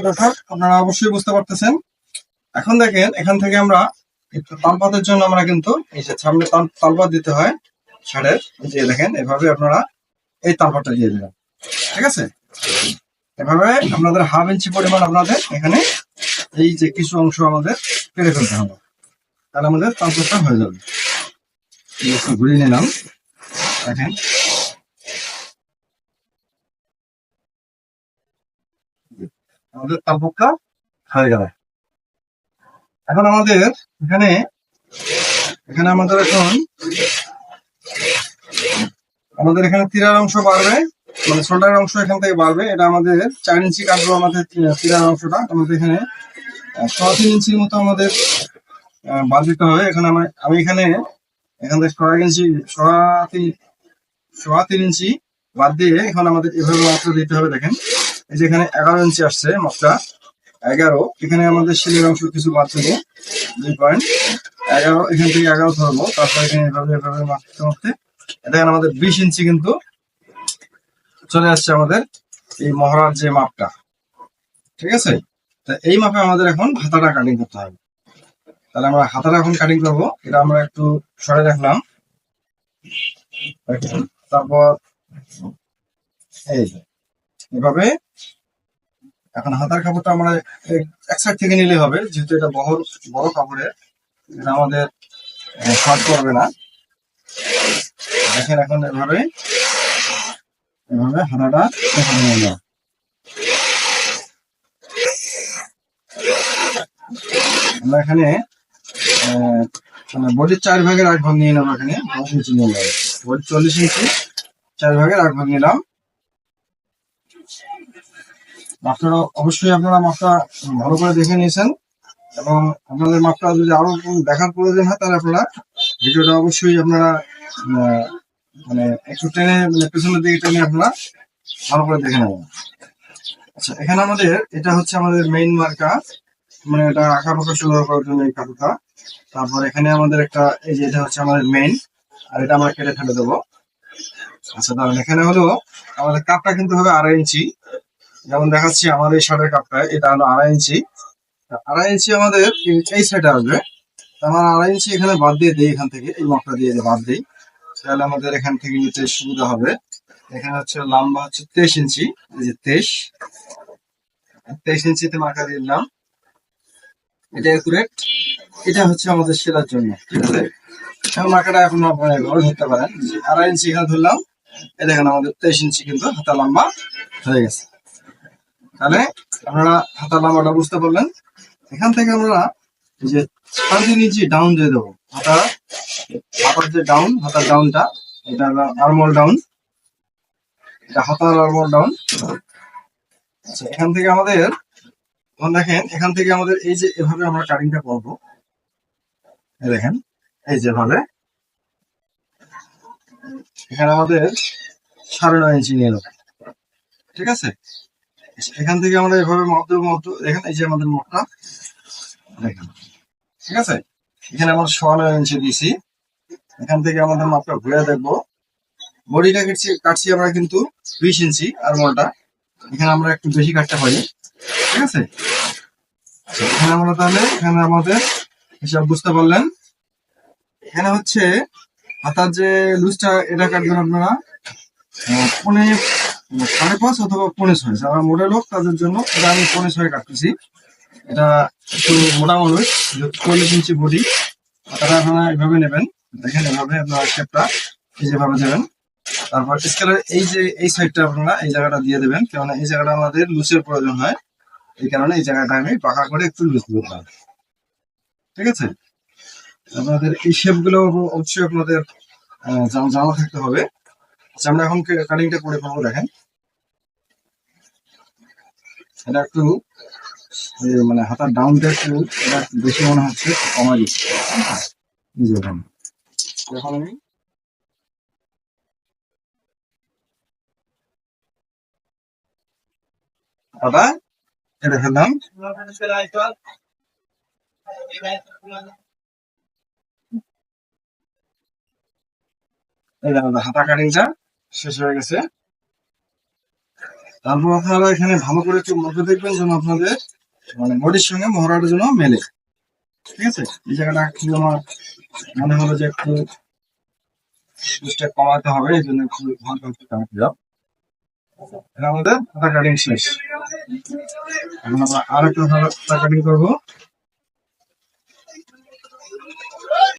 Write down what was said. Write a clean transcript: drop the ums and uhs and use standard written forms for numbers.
দর্শক আপনারা অবশ্যই বুঝতে পারতেছেন। এখন দেখেন এখান থেকে আমরা একটু তালপাতের জন্য আমরা কিন্তু এই যে সামনে তালপাত দিতে হয় ছাড়ের, যে দেখেন এভাবে আপনারা এই তালপাতটা দিয়ে দিলেন। ঠিক আছে, এভাবে আপনাদের হাফ ইঞ্চি পরিমাণ আপনাদের এখানে এই যে কিছু অংশ আমাদের কেটে ফেলতে হবে, তাহলে আমাদের তালপাতটা হয়ে যাবে। একটু ঘুরিয়ে নিলাম, দেখেন আমাদের তালপাতটা হয়ে গেল। এখন আমাদের এখানে এখানে আমাদের এখন আমাদের এখানে তীরার অংশ বাড়বে, মানে শোল্ডারের অংশ এখান থেকে বাড়বে। এটা আমাদের 4 ইঞ্চি কাটবো আমাদের তীরার অংশটা। আমাদের এখানে 3.5 ইঞ্চির মতো আমাদের বাদ দিতে হবে। এখানে আমি এখানে এখান থেকে 1.5 ইঞ্চি 3.5 ইঞ্চি বাদ দিয়ে এখন আমাদের এভাবে মাপটা দিতে হবে। দেখেন এই যে এখানে 11 ইঞ্চি আসছে মাপটা, 11। এখানে আমাদের শিলের অংশ কিছু বাদ দেবো, 2.11। এখান থেকে 11 ধরবো, তারপর এখানে এভাবে এভাবে মাপতে মাপতে দেখেন আমাদের 20 ইঞ্চি কিন্তু চলে আসছে আমাদের এই মহড়ার যে মাপটা। ঠিক আছে, তা এই মাপে আমাদের এখন হাতাটা কাটিং করতে হবে। তাহলে আমরা হাতাটা এখন কাটিং করবো। এটা আমরা একটু সরে রাখলাম, তারপর এই এভাবে এখন হাতার কাপড়টা আমরা এক সাইড থেকে নিলে হবে, যেহেতু এটা বড় কাপড়ের, এটা আমাদের শর্ট করবে না। দেখেন এখন এভাবে এভাবে হাতাটা এখানে নিয়ে নেওয়া। আমরা এখানে মানে বডির 4 ভাগের 8 ভাগ নিয়ে নেবো। এখানে 10 ইঞ্চি নিয়ে নেবো, বডি 40 ইঞ্চি, 4 ভাগের 8 ভাগ নিলাম। মাপটা অবশ্যই আপনারা মাপটা ভালো করে দেখে নিয়েছেন, এবং আপনাদের মাপটা যদি আরো দেখার প্রয়োজন হয় তাহলে আপনারা ভিডিওটা অবশ্যই আপনারা মানে একটু টেনে, মানে পেছনের দিকে টেনে আপনারা ভালো করে দেখে নেবেন। আচ্ছা, এখানে আমাদের এটা হচ্ছে আমাদের মেইন মার্কা, মানে এটা আঁকা বাঁকা সুন্দর করার জন্য এই কাপড়টা। তারপর এখানে আমাদের একটা এই যে এটা হচ্ছে আমাদের মেইন, আর এটা আমরা কেটে ফেলে দেবো। আচ্ছা, তাহলে এখানে হলো আমাদের কাপটা কিন্তু হবে 2.5 ইঞ্চি। যেমন দেখাচ্ছি আমার এই শার্টের কাপটা, এটা হলো 2.5 ইঞ্চি। 2.5 ইঞ্চি আমাদের এই সাইডে আসবে। আমার 2.5 ইঞ্চি এখানে বাদ দিয়ে দিই, এখান থেকে এই মাপটা দিয়ে বাদ দিই, তাহলে আমাদের এখান থেকে নিতে সুবিধা হবে। এখানে হচ্ছে লম্বা হচ্ছে 23 ইঞ্চি, এই যে 23 ইঞ্চিতে মার্কা দিলাম। এটা একুরেট, এটা হচ্ছে আমাদের সেলার জন্য। ঠিক আছে, এখন মার্কাটা এখন আপনারা এভাবে ধরতে পারেন, 2.5 ইঞ্চি এখানে ধরলাম। এই দেখেন আমাদের 23 ইঞ্চি কিন্তু হাতা লম্বা হয়ে গেছে। তাহলে আপনারা হাতা লম্বাটা বুঝতে পারলেন। এখান থেকে আমরা এই যে 3.5 ইঞ্চি ডাউন দিয়ে দেবো। হাতার যে ডাউন, হাতার ডাউনটা, এটা হলো আর্মহোল ডাউন, এটা হাতার আর্মহোল ডাউন। আচ্ছা, এখান থেকে আমাদের দেখেন এখান থেকে আমাদের এই যে এভাবে আমরা কাটিংটা করবো। দেখেন এই যেভাবে এখানে আমাদের 9.5 ইঞ্চি নিয়ে নেবো। ঠিক আছে, এখান থেকে আমরা এভাবে মাপ দেবো। দেখেন এই যে আমাদের মাপটা দেখেন। ঠিক আছে, এখানে আমরা 9.5 ইঞ্চি দিয়েছি। এখান থেকে আমাদের মাপটা ঘুরে দেখবো। বডিটা কাটছি আমরা কিন্তু 20 ইঞ্চি, আর মলটা এখানে আমরা একটু বেশি কাটতে পারি। ঠিক আছে, এখানে আমরা তাহলে এখানে আমাদের হিসাব বুঝতে পারলেন। এখানে হচ্ছে হাতার যে লুজটা, এটা কাটবেন আপনারা 5.5 অথবা 5.6। যারা মোটা লোক তাদের জন্য এটা আমি 5.6 কাটতেছি। এটা একটু মোটা মানুষ, 40 ইঞ্চি বডি, হাতাটা আপনারা এভাবে নেবেন। দেখেন এভাবে আপনারা শেপটা এই যেভাবে দেবেন। তারপর স্কেলের এই যে এই সাইডটা আপনারা এই জায়গাটা দিয়ে দেবেন, কেননা এই জায়গাটা আমাদের লুচের প্রয়োজন হয়। এই কারণে এই জায়গাটা আমি পাকা করে একটু লুজ দিলাম। ঠিক আছে, আপনাদের এই শেপ গুলো অবশ্যই আপনাদের জানা থাকতে হবে। আচ্ছা, আমরা এখন কাটিংটা করে ফেলবো। দেখেন এটা একটু মানে হাতার ডাউনটা একটু এটা বেশি মনে হচ্ছে, কমাই দিচ্ছি। এখন আমি হাতা কেটে ফেললাম। এই যে আমাদের হাতা কাটিংটা শেষ হয়ে গেছে। তারপর আপনারা এখানে ভালো করে একটু মধ্যে দেখবেন যেন আপনাদের মানে বডির সঙ্গে মহড়াটা যেন মেলে। ঠিক আছে, এই জায়গাটা একটু আমার মনে হলো যে একটু কমাতে হবে, এই জন্য একটু ভালো করে কাটতে যাও। এটা আমাদের হাতা কাটিং শেষ। এখন আমরা আর একটু হাতা কাটিং করবো।